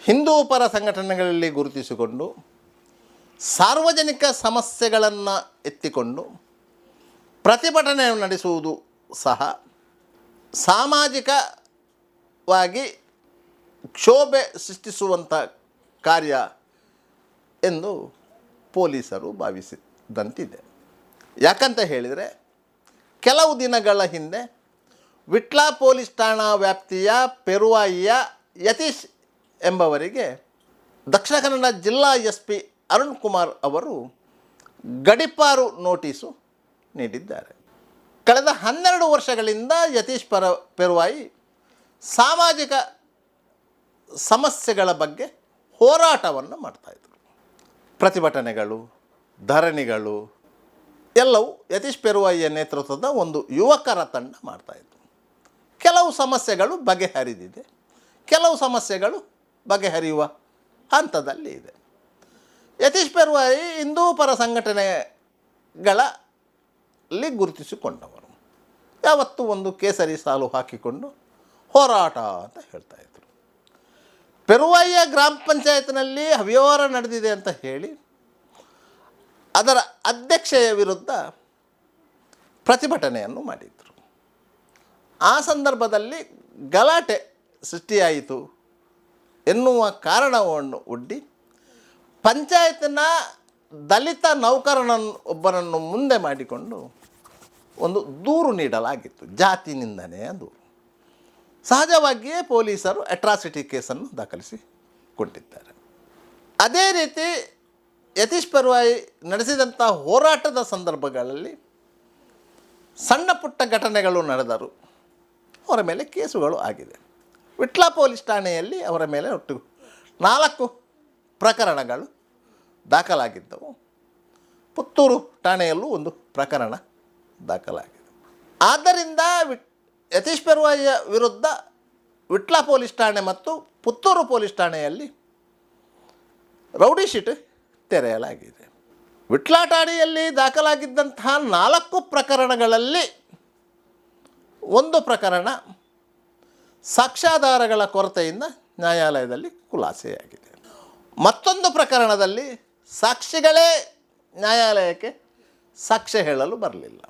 ಹಿಂದೂ ಪರ ಸಂಘಟನೆಗಳಲ್ಲಿ ಗುರುತಿಸಿಕೊಂಡು ಸಾರ್ವಜನಿಕ ಸಮಸ್ಯೆಗಳನ್ನು ಎತ್ತಿಕೊಂಡು ಪ್ರತಿಭಟನೆ ನಡೆಸುವುದು ಸಹ ಸಾಮಾಜಿಕವಾಗಿ ಕ್ಷೋಭೆ ಸೃಷ್ಟಿಸುವಂಥ ಕಾರ್ಯ ಎಂದು ಪೊಲೀಸರು ಭಾವಿಸಿದಂತಿದೆ. ಯಾಕಂತ ಹೇಳಿದರೆ, ಕೆಲವು ದಿನಗಳ ಹಿಂದೆ ವಿಟ್ಲ ಪೊಲೀಸ್ ಠಾಣಾ ವ್ಯಾಪ್ತಿಯ ಪೆರುವಾಯಿಯ ಯತೀಶ್ ಎಂಬವರಿಗೆ ದಕ್ಷಿಣ ಕನ್ನಡ ಜಿಲ್ಲಾ SP ಅರುಣ್ ಕುಮಾರ್ ಅವರು ಗಡೀಪಾರು ನೋಟಿಸು ನೀಡಿದ್ದಾರೆ. ಕಳೆದ 12 ವರ್ಷಗಳಿಂದ ಯತೀಶ್ ಪೆರುವಾಯಿ ಸಾಮಾಜಿಕ ಸಮಸ್ಯೆಗಳ ಬಗ್ಗೆ ಹೋರಾಟವನ್ನು ಮಾಡ್ತಾಯಿದ್ರು. ಪ್ರತಿಭಟನೆಗಳು, ಧರಣಿಗಳು ಎಲ್ಲವೂ ಯತೀಶ್ ಪೆರುವಾಯಿಯ ನೇತೃತ್ವದ ಒಂದು ಯುವಕರ ತಂಡ ಮಾಡ್ತಾಯಿತ್ತು. ಕೆಲವು ಸಮಸ್ಯೆಗಳು ಬಗೆಹರಿದಿದೆ, ಕೆಲವು ಸಮಸ್ಯೆಗಳು ಬಗೆಹರಿಯುವ ಹಂತದಲ್ಲಿ ಇದೆ. ಯತೀಶ್ ಪೆರುವಾಯಿ ಹಿಂದೂ ಪರ ಸಂಘಟನೆಗಳಲ್ಲಿ ಗುರುತಿಸಿಕೊಂಡವರು. ಯಾವತ್ತೂ ಒಂದು ಕೇಸರಿ ಸಾಲು ಹಾಕಿಕೊಂಡು ಹೋರಾಟ ಅಂತ ಹೇಳ್ತಾಯಿದ್ರು. ಪೆರುವಾಯಿಯ ಗ್ರಾಮ ಪಂಚಾಯತ್ನಲ್ಲಿ ಅವ್ಯವಹಾರ ನಡೆದಿದೆ ಅಂತ ಹೇಳಿ ಅದರ ಅಧ್ಯಕ್ಷೆಯ ವಿರುದ್ಧ ಪ್ರತಿಭಟನೆಯನ್ನು ಮಾಡಿದರು. ಆ ಸಂದರ್ಭದಲ್ಲಿ ಗಲಾಟೆ ಸೃಷ್ಟಿಯಾಯಿತು ಎನ್ನುವ ಕಾರಣವನ್ನು ಒಡ್ಡಿ ಪಂಚಾಯತ್ನ ದಲಿತ ಒಬ್ಬರನ್ನು ಮುಂದೆ ಮಾಡಿಕೊಂಡು ಒಂದು ದೂರು ನೀಡಲಾಗಿತ್ತು, ಜಾತಿ ನಿಂದನೆಯ ದೂರು. ಸಹಜವಾಗಿಯೇ ಪೊಲೀಸರು ಅಟ್ರಾಸಿಟಿ ಕೇಸನ್ನು ದಾಖಲಿಸಿಕೊಂಡಿದ್ದಾರೆ. ಅದೇ ರೀತಿ ಯತೀಶ್ ಪೆರುವಾಯಿ ನಡೆಸಿದಂಥ ಹೋರಾಟದ ಸಂದರ್ಭಗಳಲ್ಲಿ ಸಣ್ಣ ಪುಟ್ಟ ಘಟನೆಗಳು ನಡೆದರು, ಅವರ ಮೇಲೆ ಕೇಸುಗಳು ಆಗಿದೆ. ವಿಟ್ಲ ಪೊಲೀಸ್ ಠಾಣೆಯಲ್ಲಿ ಅವರ ಮೇಲೆ ಒಟ್ಟು 4 ಪ್ರಕರಣಗಳು ದಾಖಲಾಗಿದ್ದವು. ಪುತ್ತೂರು ಠಾಣೆಯಲ್ಲೂ ಒಂದು ಪ್ರಕರಣ ದಾಖಲಾಗಿದೆ. ಆದ್ದರಿಂದ ಯತೀಶ್ ಪೆರುವಾಯಿಯ ವಿರುದ್ಧ ವಿಟ್ಲ ಪೊಲೀಸ್ ಠಾಣೆ ಮತ್ತು ಪುತ್ತೂರು ಪೊಲೀಸ್ ಠಾಣೆಯಲ್ಲಿ ರೌಡಿ ಶೀಟ್ ತೆರೆಯಲಾಗಿದೆ. ವಿಟ್ಲ ಠಾಣೆಯಲ್ಲಿ ದಾಖಲಾಗಿದ್ದಂತಹ 4 ಪ್ರಕರಣಗಳಲ್ಲಿ ಒಂದು ಪ್ರಕರಣ ಸಾಕ್ಷ್ಯಾಧಾರಗಳ ಕೊರತೆಯಿಂದ ನ್ಯಾಯಾಲಯದಲ್ಲಿ ಖುಲಾಸೆಯಾಗಿದೆ. ಮತ್ತೊಂದು ಪ್ರಕರಣದಲ್ಲಿ ಸಾಕ್ಷಿಗಳೇ ನ್ಯಾಯಾಲಯಕ್ಕೆ ಸಾಕ್ಷ್ಯ ಹೇಳಲು ಬರಲಿಲ್ಲ.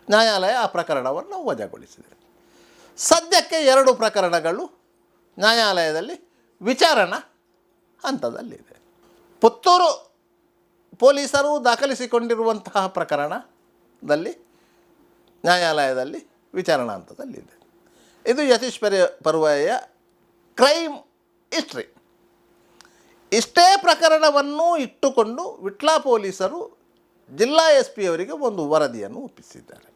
ನ್ಯಾಯಾಲಯ ಆ ಪ್ರಕರಣವನ್ನು ವಜಾಗೊಳಿಸಿದೆ. ಸದ್ಯಕ್ಕೆ 2 ಪ್ರಕರಣಗಳು ನ್ಯಾಯಾಲಯದಲ್ಲಿ ವಿಚಾರಣಾ ಹಂತದಲ್ಲಿದೆ. ಪುತ್ತೂರು ಪೊಲೀಸರು ದಾಖಲಿಸಿಕೊಂಡಿರುವಂತಹ ಪ್ರಕರಣದಲ್ಲಿ ನ್ಯಾಯಾಲಯದಲ್ಲಿ ವಿಚಾರಣಾ ಹಂತದಲ್ಲಿದೆ. ಇದು ಯತೀಶ್ ಪೆರುವಾಯಿಯ ಕ್ರೈಮ್ ಹಿಸ್ಟ್ರಿ. ಇಷ್ಟೇ ಪ್ರಕರಣವನ್ನು ಇಟ್ಟುಕೊಂಡು ವಿಟ್ಲ ಪೊಲೀಸರು ಜಿಲ್ಲಾ SP ಅವರಿಗೆ ಒಂದು ವರದಿಯನ್ನು ಒಪ್ಪಿಸಿದ್ದಾರೆ.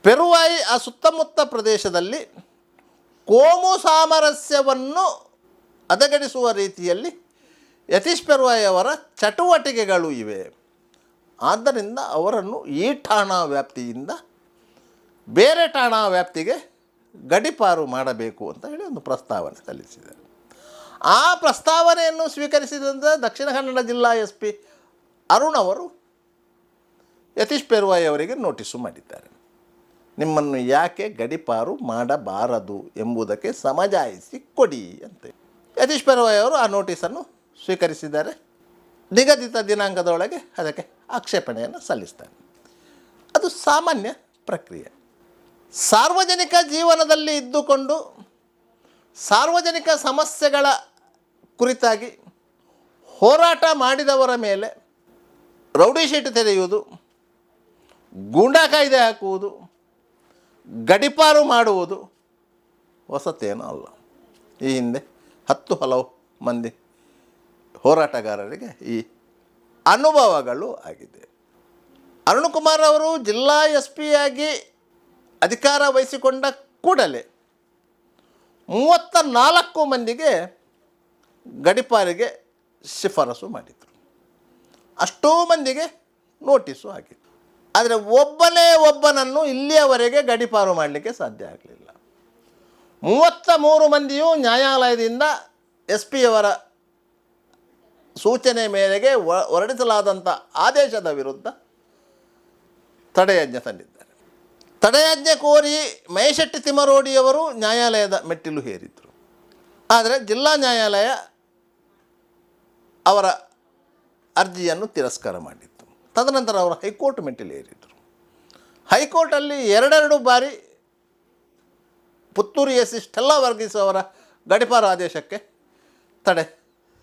ಪೆರುವಾಯಿ ಆ ಸುತ್ತಮುತ್ತ ಪ್ರದೇಶದಲ್ಲಿ ಕೋಮು ಸಾಮರಸ್ಯವನ್ನು ಹದಗೆಡಿಸುವ ರೀತಿಯಲ್ಲಿ ಯತೀಶ್ ಪೆರುವಾಯಿ ಅವರ ಚಟುವಟಿಕೆಗಳು ಇವೆ. ಆದ್ದರಿಂದ ಅವರನ್ನು ಈ ಠಾಣಾ ವ್ಯಾಪ್ತಿಯಿಂದ ಬೇರೆ ಠಾಣಾ ವ್ಯಾಪ್ತಿಗೆ ಗಡೀಪಾರು ಮಾಡಬೇಕು ಅಂತ ಹೇಳಿ ಒಂದು ಪ್ರಸ್ತಾವನೆ ಸಲ್ಲಿಸಿದ್ದಾರೆ. ಆ ಪ್ರಸ್ತಾವನೆಯನ್ನು ಸ್ವೀಕರಿಸಿದಂಥ ದಕ್ಷಿಣ ಕನ್ನಡ ಜಿಲ್ಲಾ SP ಅರುಣ್ ಅವರು ಯತೀಶ್ ಪೆರುವಾಯಿ ಅವರಿಗೆ ನೋಟಿಸು ಮಾಡಿದ್ದಾರೆ. ನಿಮ್ಮನ್ನು ಯಾಕೆ ಗಡೀಪಾರು ಮಾಡಬಾರದು ಎಂಬುದಕ್ಕೆ ಸಮಜಾಯಿಸಿ ಕೊಡಿ ಅಂತ. ಯತೀಶ್ ಪೆರುವಾಯಿ ಅವರು ಆ ನೋಟಿಸನ್ನು ಸ್ವೀಕರಿಸಿದ್ದಾರೆ. ನಿಗದಿತ ದಿನಾಂಕದೊಳಗೆ ಅದಕ್ಕೆ ಆಕ್ಷೇಪಣೆಯನ್ನು ಸಲ್ಲಿಸ್ತಾರೆ. ಅದು ಸಾಮಾನ್ಯ ಪ್ರಕ್ರಿಯೆ. ಸಾರ್ವಜನಿಕ ಜೀವನದಲ್ಲಿ ಇದ್ದುಕೊಂಡು ಸಾರ್ವಜನಿಕ ಸಮಸ್ಯೆಗಳ ಕುರಿತಾಗಿ ಹೋರಾಟ ಮಾಡಿದವರ ಮೇಲೆ ರೌಡಿ ಶೀಟ್ ತೆರೆಯುವುದು, ಗೂಂಡಾ ಕಾಯ್ದೆ ಹಾಕುವುದು, ಗಡೀಪಾರು ಮಾಡುವುದು ಹೊಸತೇನೂ ಅಲ್ಲ. ಈ ಹಿಂದೆ ಹಲವು ಮಂದಿ ಹೋರಾಟಗಾರರಿಗೆ ಈ ಅನುಭವಗಳು ಆಗಿದೆ. ಅರುಣ್ ಕುಮಾರ್ ಅವರು ಜಿಲ್ಲಾ SP ಆಗಿ ಅಧಿಕಾರ ವಹಿಸಿಕೊಂಡ ಕೂಡಲೇ 34 ಮಂದಿಗೆ ಗಡೀಪಾರಿಗೆ ಶಿಫಾರಸು ಮಾಡಿದರು. ಅಷ್ಟೂ ಮಂದಿಗೆ ನೋಟಿಸು ಆಗಿತ್ತು. ಆದರೆ ಒಬ್ಬನನ್ನು ಇಲ್ಲಿಯವರೆಗೆ ಗಡೀಪಾರು ಮಾಡಲಿಕ್ಕೆ ಸಾಧ್ಯ ಆಗಲಿಲ್ಲ. 33 ಮಂದಿಯೂ ನ್ಯಾಯಾಲಯದಿಂದ SP ಅವರ ಸೂಚನೆ ಮೇರೆಗೆ ಹೊರಡಿಸಲಾದಂಥ ಆದೇಶದ ವಿರುದ್ಧ ತಡೆಯಾಜ್ಞೆ ತಂದಿದ್ದಾರೆ. ತಡೆಯಾಜ್ಞೆ ಕೋರಿ ಮಹೇಶೆಟ್ಟಿ ತಿಮ್ಮರೋಡಿಯವರು ನ್ಯಾಯಾಲಯದ ಮೆಟ್ಟಿಲು ಹೇರಿದರು. ಆದರೆ ಜಿಲ್ಲಾ ನ್ಯಾಯಾಲಯ ಅವರ ಅರ್ಜಿಯನ್ನು ತಿರಸ್ಕಾರ ಮಾಡಿತ್ತು. ತದನಂತರ ಅವರು ಹೈಕೋರ್ಟ್ ಮೆಟ್ಟಿಲೇರಿದರು. ಹೈಕೋರ್ಟಲ್ಲಿ ಎರಡೆರಡು ಬಾರಿ Puttur S C Stella Varghese ಅವರ ಗಡೀಪಾರು ಆದೇಶಕ್ಕೆ ತಡೆ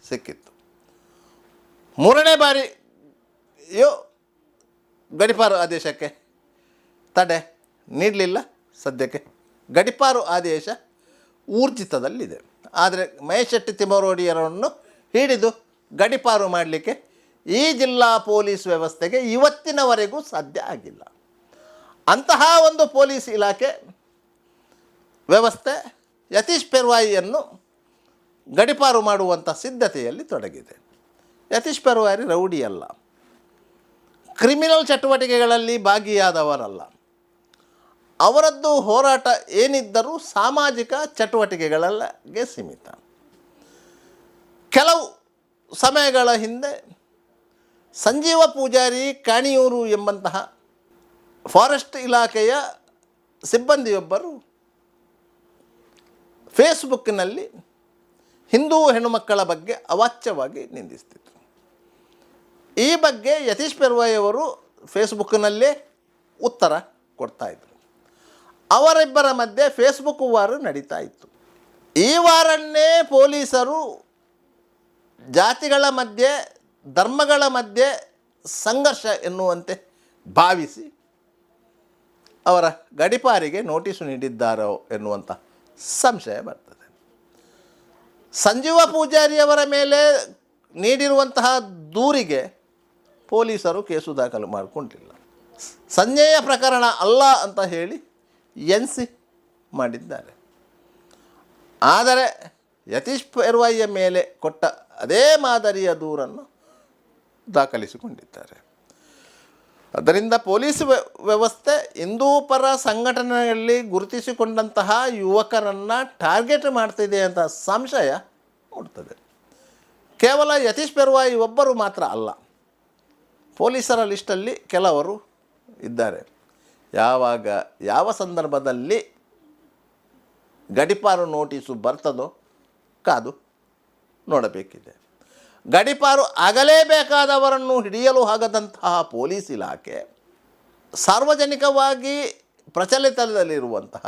ಸಿಕ್ಕಿತ್ತು. ಮೂರನೇ ಬಾರಿಯೂ ಗಡೀಪಾರು ಆದೇಶಕ್ಕೆ ತಡೆ ನೀಡಲಿಲ್ಲ. ಸದ್ಯಕ್ಕೆ ಗಡೀಪಾರು ಆದೇಶ ಊರ್ಜಿತದಲ್ಲಿದೆ. ಆದರೆ ಮಹೇಶ್ ಶೆಟ್ಟಿ ತಿಮ್ಮರೋಡಿಯರನ್ನು ಹಿಡಿದು ಗಡೀಪಾರು ಮಾಡಲಿಕ್ಕೆ ಈ ಜಿಲ್ಲಾ ಪೊಲೀಸ್ ವ್ಯವಸ್ಥೆಗೆ ಇವತ್ತಿನವರೆಗೂ ಸಾಧ್ಯ ಆಗಿಲ್ಲ. ಅಂತಹ ಒಂದು ಪೊಲೀಸ್ ಇಲಾಖೆ ವ್ಯವಸ್ಥೆ ಯತೀಶ್ ಪೆರ್ವಾಯಿಯನ್ನು ಗಡೀಪಾರು ಮಾಡುವಂಥ ಸಿದ್ಧತೆಯಲ್ಲಿ ತೊಡಗಿದೆ. ಯತೀಶ್ ಪೆರ್ವಾಯಿ ರೌಡಿ ಅಲ್ಲ, ಕ್ರಿಮಿನಲ್ ಚಟುವಟಿಕೆಗಳಲ್ಲಿ ಭಾಗಿಯಾದವರಲ್ಲ. ಅವರದ್ದು ಹೋರಾಟ ಏನಿದ್ದರೂ ಸಾಮಾಜಿಕ ಚಟುವಟಿಕೆಗಳಿಗೆ ಸೀಮಿತ. ಕೆಲವು ಸಮಯಗಳ ಹಿಂದೆ ಸಂಜೀವ ಪೂಜಾರಿ ಕಾಣಿಯೂರು ಎಂಬಂತಹ ಫಾರೆಸ್ಟ್ ಇಲಾಖೆಯ ಸಿಬ್ಬಂದಿಯೊಬ್ಬರು ಫೇಸ್ಬುಕ್ಕಿನಲ್ಲಿ ಹಿಂದೂ ಹೆಣ್ಣುಮಕ್ಕಳ ಬಗ್ಗೆ ಅವಾಚ್ಯವಾಗಿ ನಿಂದಿಸ್ತಿದ್ರು. ಈ ಬಗ್ಗೆ ಯತೀಶ್ ಪೆರ್ವಾಯಿ ಅವರು ಫೇಸ್ಬುಕ್ಕಿನಲ್ಲೇ ಉತ್ತರ ಕೊಡ್ತಾಯಿದ್ರು. ಅವರಿಬ್ಬರ ಮಧ್ಯೆ ಫೇಸ್ಬುಕ್ ವಾರ ನಡೀತಾ ಇತ್ತು. ಈ ವಾರನ್ನೇ ಪೊಲೀಸರು ಜಾತಿಗಳ ಮಧ್ಯೆ, ಧರ್ಮಗಳ ಮಧ್ಯೆ ಸಂಘರ್ಷ ಎನ್ನುವಂತೆ ಭಾವಿಸಿ ಅವರ ಗಡೀಪಾರಿಗೆ ನೋಟಿಸು ನೀಡಿದ್ದಾರೋ ಎನ್ನುವಂಥ ಸಂಶಯ ಬರ್ತದೆ. ಸಂಜೀವ ಪೂಜಾರಿಯವರ ಮೇಲೆ ನೀಡಿರುವಂತಹ ದೂರಿಗೆ ಪೊಲೀಸರು ಕೇಸು ದಾಖಲು ಮಾಡಿಕೊಂಡಿಲ್ಲ. ಸಂಜೆಯ ಪ್ರಕರಣ ಅಲ್ಲ ಅಂತ ಹೇಳಿ ಎನ್ಸಿ ಮಾಡಿದ್ದಾರೆ. ಆದರೆ ಯತೀಶ್ ಪೆರ್ವಾಯಿಯ ಮೇಲೆ ಕೊಟ್ಟ ಅದೇ ಮಾದರಿಯ ದೂರನ್ನು ದಾಖಲಿಸಿಕೊಂಡಿದ್ದಾರೆ. ಅದರಿಂದ ಪೊಲೀಸ್ ವ್ಯವಸ್ಥೆ ಹಿಂದೂ ಪರ ಸಂಘಟನೆಯಲ್ಲಿ ಗುರುತಿಸಿಕೊಂಡಂತಹ ಯುವಕರನ್ನು ಟಾರ್ಗೆಟ್ ಮಾಡ್ತಿದೆ ಅಂತ ಸಂಶಯ ಮೂಡ್ತದೆ. ಕೇವಲ ಯತೀಶ್ ಪೆರ್ವಾಯಿ ಒಬ್ಬರು ಮಾತ್ರ ಅಲ್ಲ, ಪೊಲೀಸರ ಲಿಸ್ಟಲ್ಲಿ ಕೆಲವರು ಇದ್ದಾರೆ. ಯಾವಾಗ ಯಾವ ಸಂದರ್ಭದಲ್ಲಿ ಗಡೀಪಾರು ನೋಟಿಸು ಬರ್ತದೋ ಕಾದು ನೋಡಬೇಕಿದೆ. ಗಡೀಪಾರು ಆಗಲೇಬೇಕಾದವರನ್ನು ಹಿಡಿಯಲು ಆಗದಂತಹ ಪೊಲೀಸ್ ಇಲಾಖೆ ಸಾರ್ವಜನಿಕವಾಗಿ ಪ್ರಚಲಿತದಲ್ಲಿರುವಂತಹ,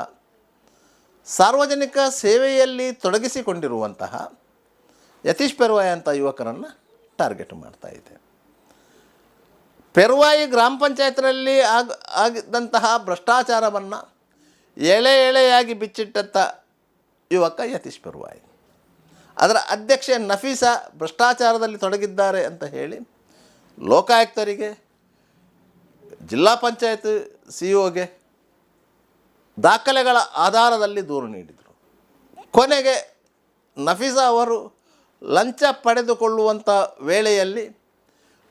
ಸಾರ್ವಜನಿಕ ಸೇವೆಯಲ್ಲಿ ತೊಡಗಿಸಿಕೊಂಡಿರುವಂತಹ ಯತೀಶ್ ಪೆರ್ವಾಯಿ ಅಂತ ಯುವಕರನ್ನು ಟಾರ್ಗೆಟ್ ಮಾಡ್ತಾ ಇದೆ. ಪೆರ್ವಾಯಿ ಗ್ರಾಮ ಪಂಚಾಯತ್ನಲ್ಲಿ ಆಗಿದ್ದಂತಹ ಭ್ರಷ್ಟಾಚಾರವನ್ನು ಎಳೆಯಾಗಿ ಬಿಚ್ಚಿಟ್ಟಂಥ ಯುವಕ ಯತೀಶ್ ಪೆರ್ವಾಯಿ. ಅದರ ಅಧ್ಯಕ್ಷೆ ನಫೀಸಾ ಭ್ರಷ್ಟಾಚಾರದಲ್ಲಿ ತೊಡಗಿದ್ದಾರೆ ಅಂತ ಹೇಳಿ ಲೋಕಾಯುಕ್ತರಿಗೆ, ಜಿಲ್ಲಾ ಪಂಚಾಯತ್ ಸಿಇಒಗೆ ದಾಖಲೆಗಳ ಆಧಾರದಲ್ಲಿ ದೂರು ನೀಡಿದರು. ಕೊನೆಗೆ ನಫೀಸಾ ಅವರು ಲಂಚ ಪಡೆದುಕೊಳ್ಳುವಂಥ ವೇಳೆಯಲ್ಲಿ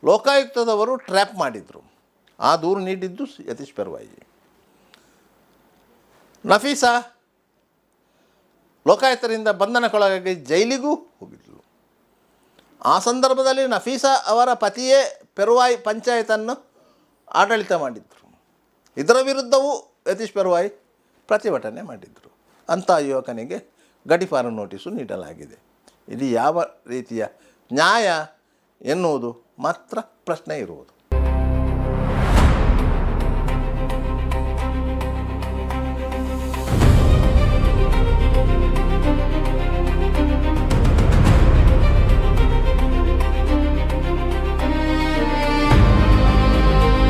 ಲೋಕಾಯುಕ್ತದವರು ಟ್ರ್ಯಾಪ್ ಮಾಡಿದರು. ಆ ದೂರು ನೀಡಿದ್ದು ಯತೀಶ್ ಪೆರ್ವಾಯಿ. ನಫೀಸಾ ಲೋಕಾಯುಕ್ತರಿಂದ ಬಂಧನಕ್ಕೊಳಗಾಗಿ ಜೈಲಿಗೂ ಹೋಗಿದ್ದರು. ಆ ಸಂದರ್ಭದಲ್ಲಿ ನಫೀಸಾ ಅವರ ಪತಿಯೇ ಪೆರ್ವಾಯಿ ಪಂಚಾಯತನ್ನು ಆಡಳಿತ ಮಾಡಿದ್ದರು. ಇದರ ವಿರುದ್ಧವೂ ಯತೀಶ್ ಪೆರ್ವಾಯಿ ಪ್ರತಿಭಟನೆ ಮಾಡಿದ್ದರು. ಅಂಥ ಯುವಕನಿಗೆ ಗಡೀಪಾರು ನೋಟಿಸು ನೀಡಲಾಗಿದೆ. ಇದು ಯಾವ ರೀತಿಯ ನ್ಯಾಯ ಎನ್ನುವುದು ಮಾತ್ರ ಪ್ರಶ್ನೆ ಇರುವುದು.